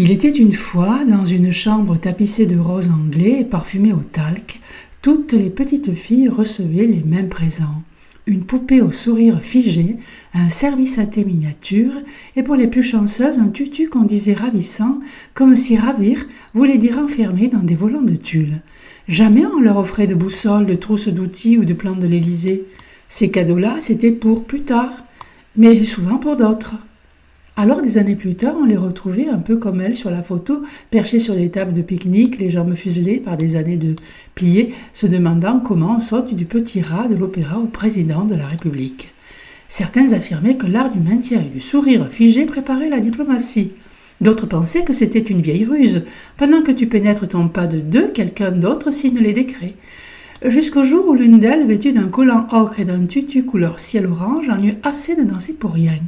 Il était une fois, dans une chambre tapissée de roses anglais et parfumée au talc, toutes les petites filles recevaient les mêmes présents. Une poupée au sourire figé, un service à thé miniature et pour les plus chanceuses un tutu qu'on disait ravissant, comme si ravir voulait dire enfermer dans des volants de tulle. Jamais on leur offrait de boussoles, de trousses d'outils ou de plans de l'Élysée. Ces cadeaux-là, c'était pour plus tard, mais souvent pour d'autres. Alors, des années plus tard, on les retrouvait un peu comme elles sur la photo, perchées sur des tables de pique-nique, les jambes fuselées par des années de pliés, se demandant comment on saute du petit rat de l'opéra au président de la République. Certains affirmaient que l'art du maintien et du sourire figé préparait la diplomatie. D'autres pensaient que c'était une vieille ruse. Pendant que tu pénètres ton pas de deux, quelqu'un d'autre signe les décrets. Jusqu'au jour où l'une d'elles, vêtue d'un collant ocre et d'un tutu couleur ciel orange, en eut assez de danser pour rien.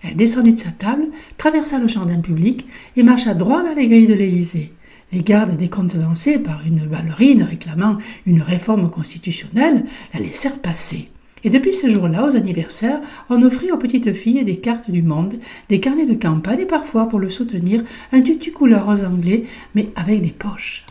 Elle descendit de sa table, traversa le jardin public et marcha droit vers les grilles de l'Élysée. Les gardes décontenancés par une ballerine réclamant une réforme constitutionnelle la laissèrent passer. Et depuis ce jour-là, aux anniversaires, on offrit aux petites filles des cartes du monde, des carnets de campagne et parfois, pour le soutenir, un tutu couleur rose anglais, mais avec des poches.